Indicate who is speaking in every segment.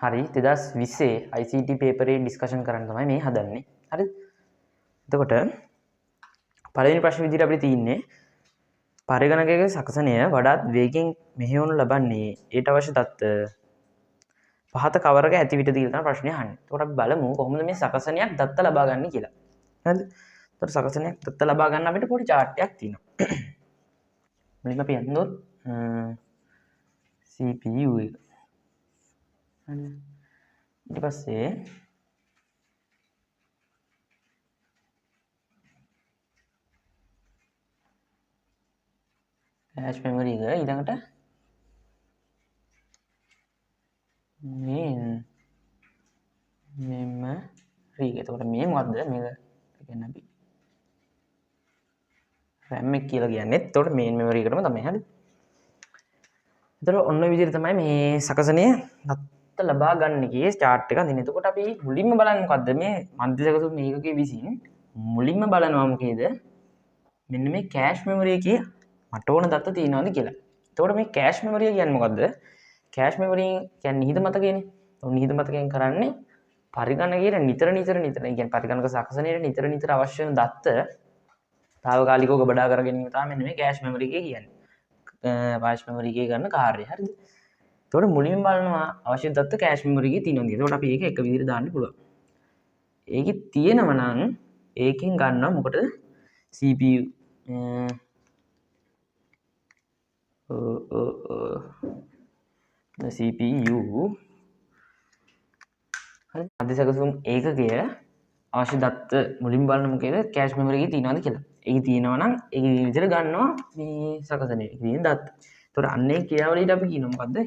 Speaker 1: හරි 2020 ICT පේපරේ discussion කරන්න තමයි මේ හදන්නේ. හරිද? එතකොට පළවෙනි ප්‍රශ්න විදිහට අපිට තියෙන්නේ පරිගණකයක සකසනය වඩාත් වේගෙන් මෙහෙයවනු ලබන්නේ ඊට අවශ්‍ය දත්ත පහත කවරක ඇති විට කියලා තමයි ප්‍රශ්නේ අහන්නේ. එතකොට අපි බලමු කොහොමද මේ සකසනයක් දත්ත ලබා ගන්න කියලා. හරිද? එතකොට සකසනයක් දත්ත ලබා ගන්න අපිට පොඩි chart එකක් තියෙනවා. මුලින්ම අපි යන්නොත් CPU එක. ඊට පස්සේ cache memory එක ඊළඟට main memory එක. එතකොට මේ මොකද්ද? මේක කියන්නේ අපි RAM එක කියලා කියන්නේ. එතකොට main memory එකටම තමයි. හරිද? එතකොට ඔන්න ඔය විදිහට තමයි මේ සකසනය දත්ත ලබා ගන්න එකේ chart එක අඳින්නේ. එතකොට අපි මුලින්ම බලන්නේ මොකද්ද? මේ මධ්‍ය සකසුම් මේකකේ විසින් මුලින්ම බලනවා මොකේද? මෙන්න මේ cache memory එකේ මට ඕන දත්ත තියෙනවද කියලා. එතකොට මේ cache memory කියන්නේ මොකද්ද? cache memory කියන්නේ නිහිත මතකයනේ. ඔන්න නිහිත මතකයෙන් කරන්නේ පරිගණකයේ නිතර කියන්නේ පරිගණක සකසනයේ නිතර අවශ්‍ය වෙන දත්ත తాවකාලිකව ගබඩා කර ගැනීම තමයි මෙන්න මේ cache memory එකේ කියන්නේ. cache memory එකේ කරන කාර්යය. හරිද? එතකොට මුලින්ම බලනවා අවශ්‍ය දත්ත cache memory එකේ තියෙනවද කියලා. එතකොට අපි ඒක එක විදිහට දාන්න පුළුවන්. ඒකේ තියෙනව නම් ඒකෙන් ගන්නවා මොකටද? CPU CPU හරි මධ්‍ය සැකසුම් ඒකකය අවශ්‍ය දත්ත මුලින් බලන්න මොකේද cache memory එකේ තියෙනවද කියලා. ඒකේ තියෙනවා නම් ඒක විදිහට ගන්නවා මේ සකසනේ තියෙන දත්ත. ඒතකොට අන්නේ ක්‍රියාවලියට අපි කියනවා මොකද්ද?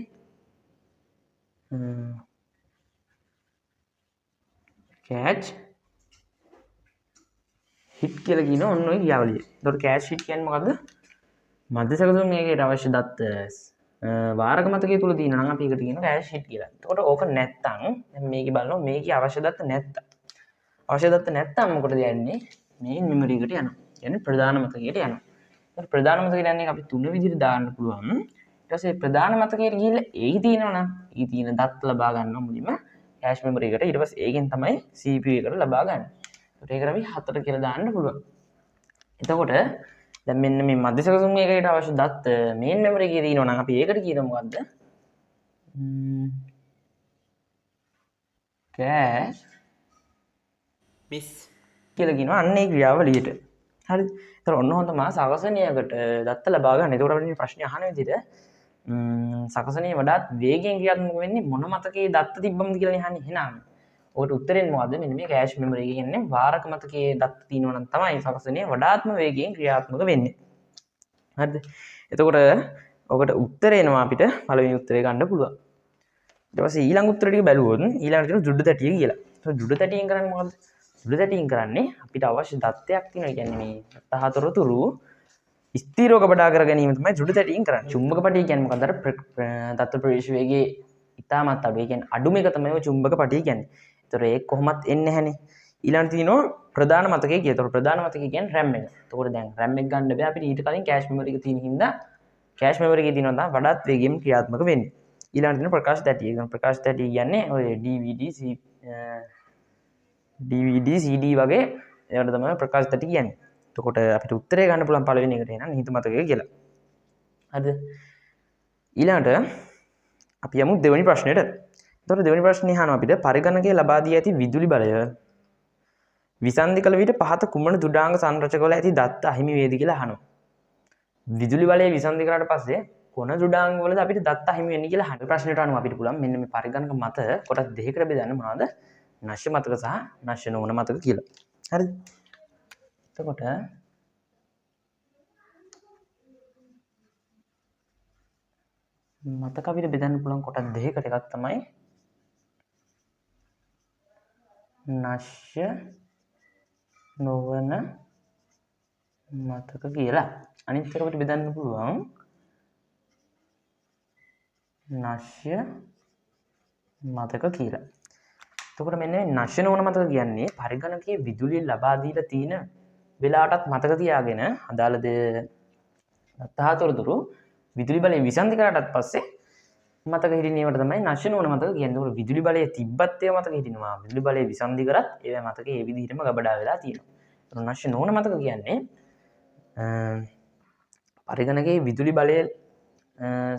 Speaker 1: cache hit කියලා කියන ඔන්න ඔය ක්‍රියාවලිය. ඒතකොට cache hit කියන්නේ මොකද්ද? මධ්‍ය සැකසුම් මේකේ අවශ්‍ය දත්ත වාරක මතකයේ තුල තියෙනවා නම් අපි ඒකට කියනවා cache hit කියලා. එතකොට ඕක නැත්තම් දැන් මේකේ බලනවා මේකේ අවශ්‍ය දත්ත නැත්තම්. අවශ්‍ය දත්ත නැත්තම් මොකටද යන්නේ? main memory එකට යනවා. කියන්නේ ප්‍රධාන මතකයට යනවා. ඒත් ප්‍රධාන මතකයට යන්නේ අපි තුන විදිහට දාන්න පුළුවන්. ඊට පස්සේ ප්‍රධාන මතකයට ගිහිල්ලා ඒකේ තියෙනවා නම් ඒකේ තියෙන දත්ත ලබා ගන්නවා මුලින්ම cache memory එකට. ඊට පස්සේ ඒකෙන් තමයි CPU එකට ලබා ගන්න. ඒකට ඒකට අපි 4 කියලා දාන්න පුළුවන්. එතකොට දැන් මෙන්න මේ මධ්‍ය සැකසුම් එකකට අවශ්‍ය දත්ත main memory එකේ තියෙනවා නම් අපි ඒකට කියනවා මොකද්ද? cache miss කියලා කියනවා අන්න ඒ ක්‍රියාවලියට. හරිද? ඒතර ඔන්න හොඳම සකසනයකට දත්ත ලබා ගන්න. ඒකට අපිට ප්‍රශ්නේ අහන විදිහට සකසනයේ වඩාත් වේගයෙන් ක්‍රියාත්මක වෙන්නේ මොන මතකයේ දත්ත තිබ්බමද කියලා අහන්නේ. එහෙනම් ඔකට උත්තරේ මොකද්ද? මෙන්න මේ cache memory එක කියන්නේ වාරක මතකයේ දත්ත තියෙනවා නම් තමයි සකසනයේ වඩාත්ම වේගයෙන් ක්‍රියාත්මක වෙන්නේ. හරිද? එතකොට ඔකට උත්තරේ එනවා අපිට පළවෙනි උත්තරේ ගන්න පුළුවන්. ඊට පස්සේ ඊළඟ උත්තරේ ටික බැලුවොත් ඊළඟට තියෙන ජුඩ්ඩ තැටිය කියලා. ඒක ජුඩ්ඩ තැටියෙන් කරන්නේ මොකද්ද? ජුඩ්ඩ තැටියෙන් කරන්නේ අපිට අවශ්‍ය දත්තයක් තියෙනවා. ඒ කියන්නේ මේ තහතරතුරු ස්ථිරව ගබඩා කර ගැනීම තමයි ජුඩ්ඩ තැටියෙන් කරන්නේ. චුම්බක පටිය කියන්නේ මොකද්ද? දත්ත ප්‍රවේශ වේගයේ ඉතාමත් අඩු. ඒ කියන්නේ අඩුම එක තමයි ඔය චුම්බක පටිය කියන්නේ. ඒතර ඒක කොහොමත් එන්නේ නැහනේ. ඊළඟට තියෙනවා ප්‍රධාන මතකය කියලා. ඒතර ප්‍රධාන මතකය කියන්නේ RAM එක. එතකොට දැන් RAM එක ගන්න බෑ අපිට ඊට කලින් cache memory එක තියෙන හින්දා cache memory එකේ තියෙනවා තමයි වඩාත් වේගයෙන් ක්‍රියාත්මක වෙන්නේ. ඊළඟට තියෙන ප්‍රකාශ තැටිය. ඒ ප්‍රකාශ තැටිය කියන්නේ ඔය DVD CD වගේ ඒවට තමයි ප්‍රකාශ තැටි කියන්නේ. එතකොට අපිට උත්තරේ ගන්න පුළුවන් පළවෙනි එකට එනවා නිහිත මතකය කියලා. හරිද? ඊළඟට අපි යමු දෙවෙනි ප්‍රශ්නෙට. එතකොට දෙවෙනි ප්‍රශ්නේ අහනවා අපිට පරිගණකයේ ලබා දී ඇති විදුලි බලය විසන්ධි කළ විට පහත කුමන දුඩාංග සංරචකවල ඇති දත්ත අහිමි වේද කියලා අහනවා. විදුලි බලය විසන්ධි කරාට පස්සේ කොන දුඩාංග වලද අපිට දත්ත අහිමි වෙන්නේ කියලා අහන ප්‍රශ්නෙට අනුව අපිට පුළුවන් මෙන්න මේ පරිගණක මත කොටස් දෙකකට බෙදන්න මොනවද? නශ්‍ය මතක සහ නශ්‍ය නොවන මතක කියලා. හරිද? එතකොට මතක අපිට බෙදන්න පුළුවන් කොටස් දෙකකට එකක් තමයි නශ්‍ය නොවන මතක කියලා. අනිත් එක අපිට බෙදන්න පුළුවන් නශ්‍ය මතක කියලා. එතකොට මෙන්න මේ නශ්‍ය නොවන මතක කියන්නේ පරිගණකයේ විදුලිය ලබා දීලා තියෙන වෙලාවටත් මතක තියාගෙන අදාළ දත්ත හතරතුරු විදුලි බලය විසන්ධි කරාටත් පස්සේ මතක හිටිනවට තමයි නශ්‍ය නොවන මතක කියන්නේ. ඒකට විදුලි බලය තිබ්බත් ඒවා මතක හිටිනවා. විදුලි බලය විසන්ධි කරත් ඒවා මතක ඒ විදිහටම ගබඩා වෙලා තියෙනවා. නශ්‍ය නොවන මතක කියන්නේ පරිගණකයේ විදුලි බලය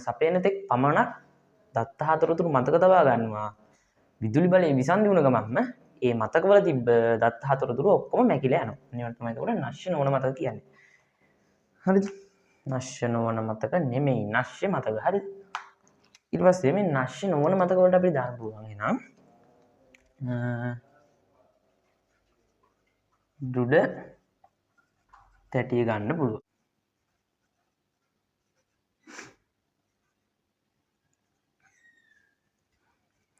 Speaker 1: සපයන තෙක් පමණක් දත්ත හතරතුරු මතක තබා ගන්නවා. විදුලි බලය විසන්ධි වුණ ගමන්ම ඒ මතකවල තිබ්බ දත්ත හතරතුරු ඔක්කොම මැකිලා යනවා. මේවට තමයි ඒකට නශ්‍ය නොවන මතක කියන්නේ. හරිද? නශ්‍ය නොවන මතක නෙමෙයි නශ්‍ය මතක. හරිද? ඊට පස්සේ මේ නශ්‍ය නොවන මතක වලට අපිට දාන්න පුළුවන් එහෙනම් දුඩ තැටිය ගන්න පුළුවන්.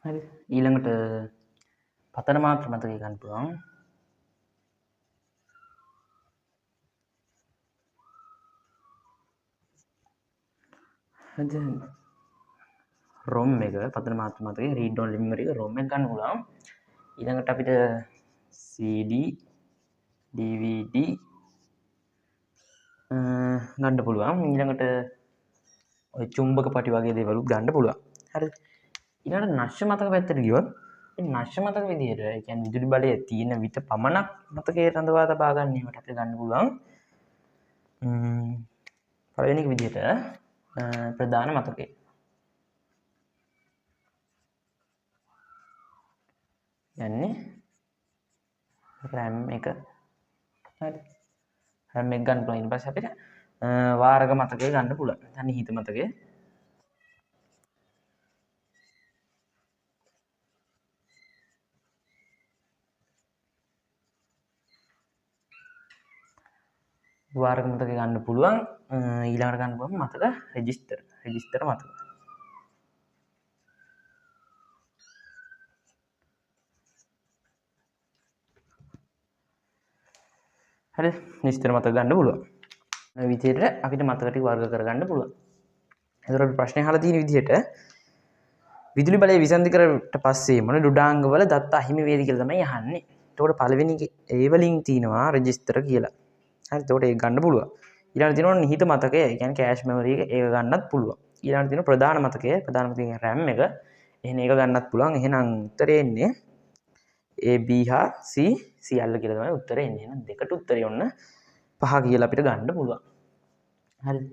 Speaker 1: හරි. ඊළඟට පතන මාත්‍ර මතකය ගන්න පුළුවන්. හරිද? ROM එක පතන මාත්‍ර මතකය read only memory එක ROM එක ගන්න පුළුවන්. ඊළඟට අපිට CD DVD ගන්න පුළුවන්. ඊළඟට ඔය චුම්බක පටි වගේ දේවලුත් ගන්න පුළුවන්. හරිද? ඊළඟට නශ්‍ය මතක පැත්තට ගියොත් මේ නශ්‍ය මතක විදිහට ඒ කියන්නේ විදුලි බලය තියෙන විට පමණක් මතකයේ රඳවා තබා ගන්න ඒවට අපිට ගන්න පුළුවන්. පළවෙනි එක විදිහට ප්‍රධාන මතකය. යන්නේ RAM එක. හරි. RAM එක ගන්න පුළුවන්. ඊට පස්සේ අපිට වාරක මතකය ගන්න පුළුවන්. නිහිත මතකය. වාරක මතකය ගන්න පුළුවන්. ඊළඟට ගන්න පුළුවන් මතක රෙජිස්ටර් මතක. හරි. නිශ්චිත මතක ගන්න පුළුවන්. මේ විදිහට අපිට මතක ටික වර්ග කරගන්න පුළුවන්. එතකොට අපි ප්‍රශ්නේ අහලා තියෙන විදිහට විදුලි බලය විසන්ධි කරට පස්සේ මොන ඩුඩාංග වල දත්ත අහිමි වේද කියලා තමයි අහන්නේ. එතකොට පළවෙනි ඒ වලින් තියෙනවා රෙජිස්ටර් කියලා. හරි. එතකොට ඒක ගන්න පුළුවන්. ඊළඟට තියෙනවා නිහිත මතකය. ඒ කියන්නේ කෑෂ් මෙමරි එක ඒක ගන්නත් පුළුවන්. ඊළඟට තියෙනවා ප්‍රධාන මතකය. ප්‍රධාන මතකය කියන්නේ RAM එක. එහෙනම් ඒක ගන්නත් පුළුවන්. එහෙනම් උත්තරේ එන්නේ A B හා C සියල්ල කියලා තමයි උත්තරේ එන්නේ. එහෙනම් දෙකට උත්තරේ ඔන්න 5 කියලා අපිට ගන්න පුළුවන්. හරිද?